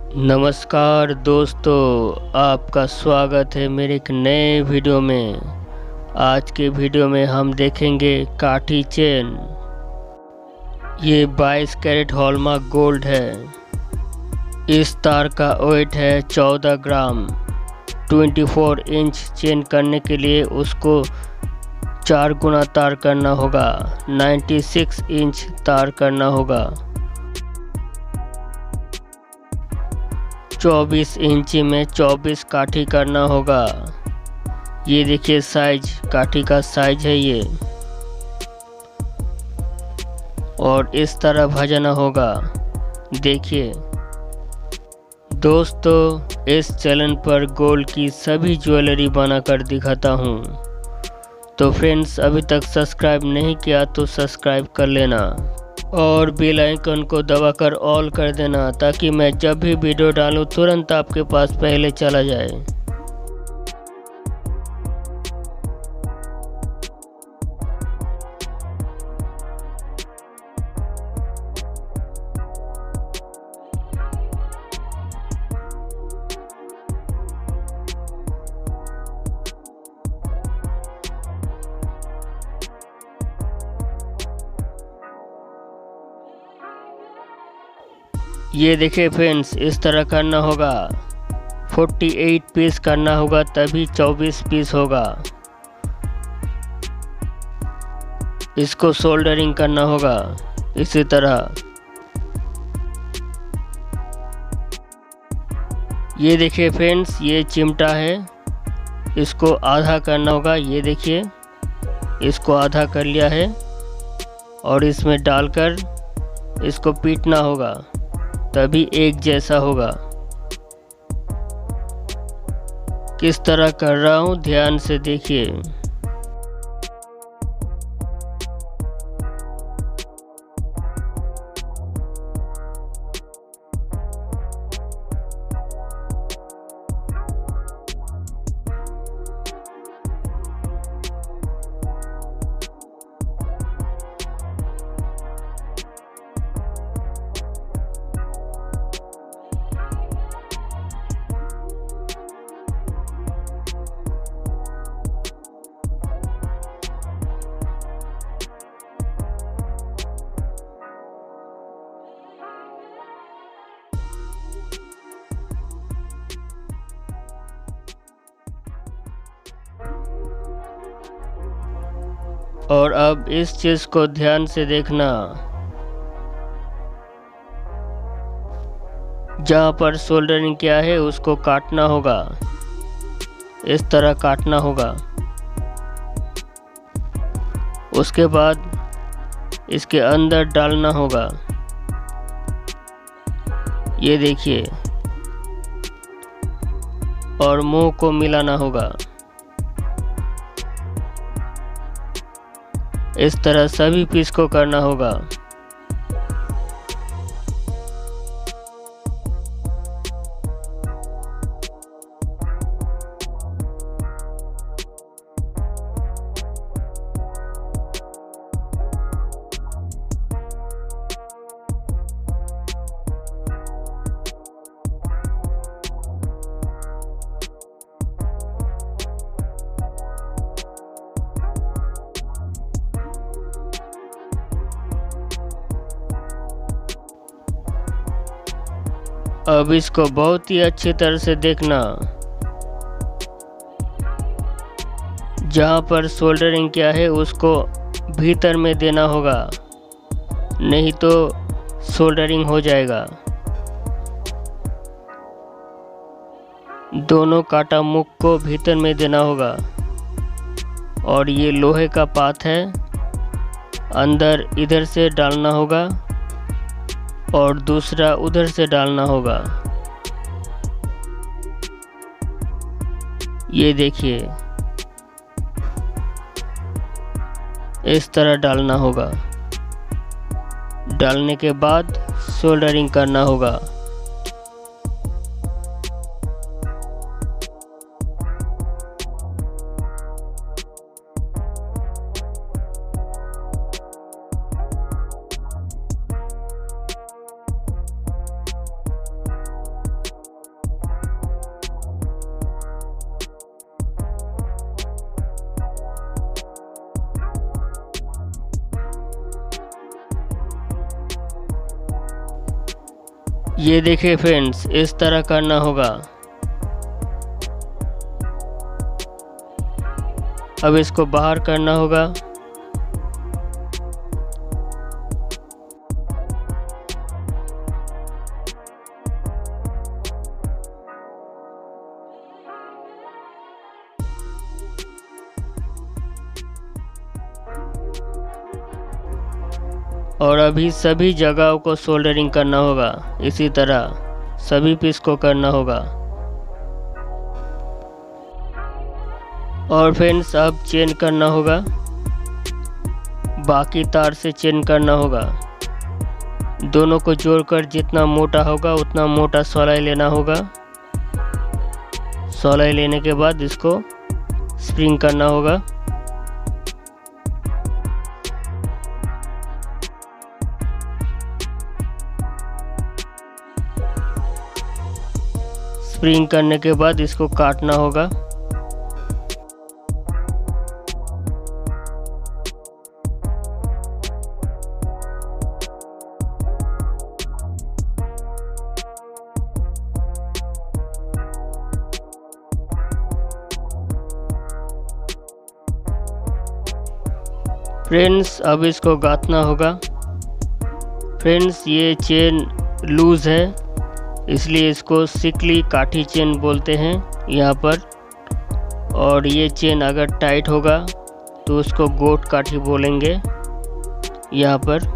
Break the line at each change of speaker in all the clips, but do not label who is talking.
नमस्कार दोस्तों, आपका स्वागत है मेरे एक नए वीडियो में। आज के वीडियो में हम देखेंगे काठी चेन। ये 22 कैरेट हॉलमार्क गोल्ड है। इस तार का वेट है 14 ग्राम। 24 इंच चेन करने के लिए उसको 4 गुना तार करना होगा। 96 इंच तार करना होगा। 24 इंची में 24 काठी करना होगा। ये देखिए साइज, काठी का साइज है ये। और इस तरह भजना होगा। देखिए दोस्तों, इस चैनल पर गोल्ड की सभी ज्वेलरी बनाकर दिखाता हूँ। तो फ्रेंड्स, अभी तक सब्सक्राइब नहीं किया तो सब्सक्राइब कर लेना और बेल आइकन को दबाकर ऑल कर देना, ताकि मैं जब भी वीडियो डालूं तुरंत आपके पास पहले चला जाए। ये देखिए फ्रेंड्स, इस तरह करना होगा। 48 पीस करना होगा, तभी 24 पीस होगा। इसको सोल्डरिंग करना होगा इसी तरह। ये देखिए फ्रेंड्स, ये चिमटा है, इसको आधा करना होगा। ये देखिए, इसको आधा कर लिया है और इसमें डालकर इसको पीटना होगा, तभी एक जैसा होगा। किस तरह कर रहा हूँ ध्यान से देखिए। और अब इस चीज को ध्यान से देखना। जहाँ पर सोल्डरिंग किया है उसको काटना होगा, इस तरह काटना होगा। उसके बाद इसके अंदर डालना होगा। ये देखिए, और मुंह को मिलाना होगा। इस तरह सभी पीस को करना होगा। अब इसको बहुत ही अच्छी तरह से देखना। जहाँ पर सोल्डरिंग किया है उसको भीतर में देना होगा, नहीं तो सोल्डरिंग हो जाएगा। दोनों काटा मुख को भीतर में देना होगा। और ये लोहे का पात है, अंदर इधर से डालना होगा और दूसरा उधर से डालना होगा। ये देखिए, इस तरह डालना होगा। डालने के बाद सोल्डरिंग करना होगा। ये देखिए फ्रेंड्स, इस तरह करना होगा। अब इसको बाहर करना होगा। और अभी सभी जगहों को सोल्डरिंग करना होगा। इसी तरह सभी पीस को करना होगा। और फ्रेंड्स अब चेन करना होगा, बाकी तार से चेन करना होगा। दोनों को जोड़कर जितना मोटा होगा उतना मोटा सोलाई लेना होगा। सोलाई लेने के बाद इसको स्प्रिंग करना होगा। स्प्रिंग करने के बाद इसको काटना होगा। फ्रेंड्स अब इसको गाथना होगा। फ्रेंड्स ये चेन लूज है, इसलिए इसको सिकली काठी चेन बोलते हैं यहाँ पर। और ये चेन अगर टाइट होगा तो उसको गोट काठी बोलेंगे यहाँ पर।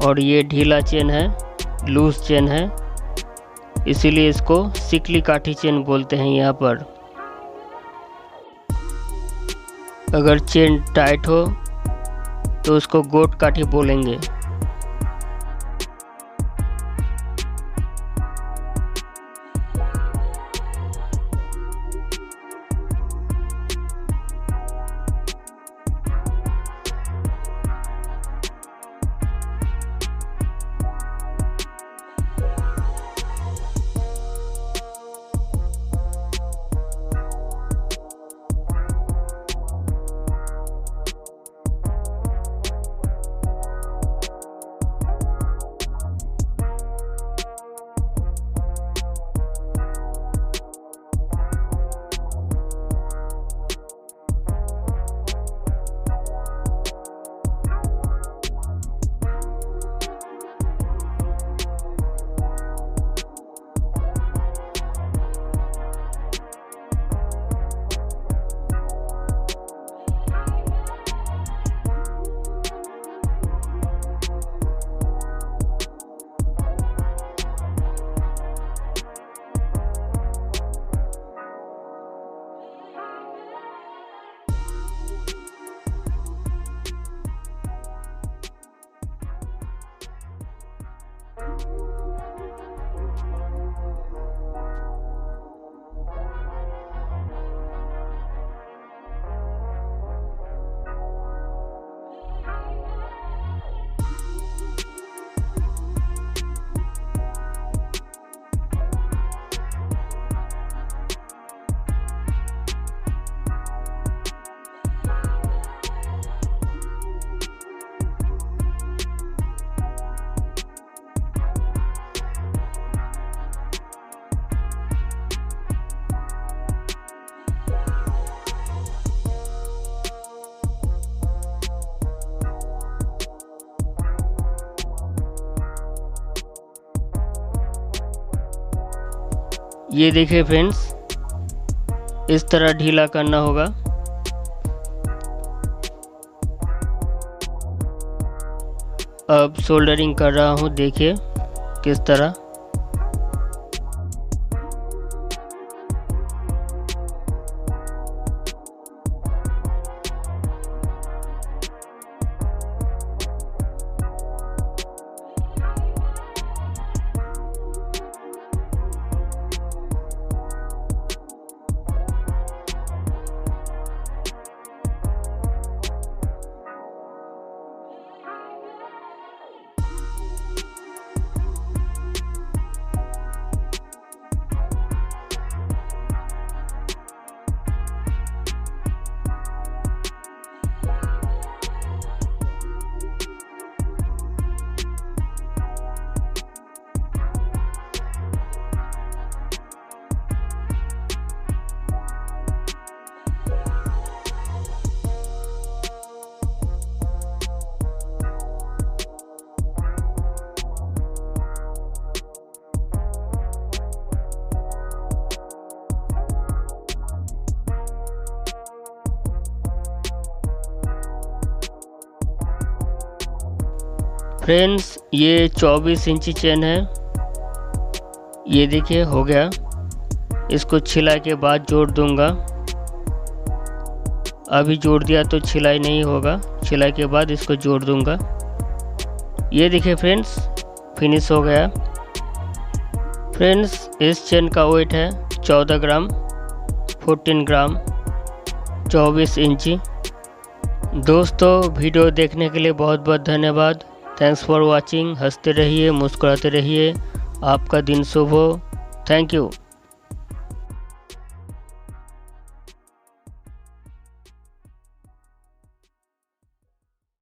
और ये ढीला चेन है, लूज चेन है, इसीलिए इसको सिकली काठी चेन बोलते हैं यहाँ पर। अगर चेन टाइट हो तो उसको गोट काठी बोलेंगे। ये देखिए फ्रेंड्स, इस तरह ढीला करना होगा। अब सोल्डरिंग कर रहा हूँ, देखिए किस तरह। फ्रेंड्स ये 24 इंची चेन है। ये देखिए हो गया। इसको छिलाई के बाद जोड़ दूंगा। अभी जोड़ दिया तो छिलाई नहीं होगा, छिलाई के बाद इसको जोड़ दूंगा। ये देखिए फ्रेंड्स फिनिश हो गया। फ्रेंड्स इस चेन का वेट है 14 ग्राम, 14 ग्राम, 24 इंची। दोस्तों वीडियो देखने के लिए बहुत बहुत धन्यवाद। Thanks for watching. हंसते रहिए, मुस्कुराते रहिए। आपका दिन शुभ हो। Thank you.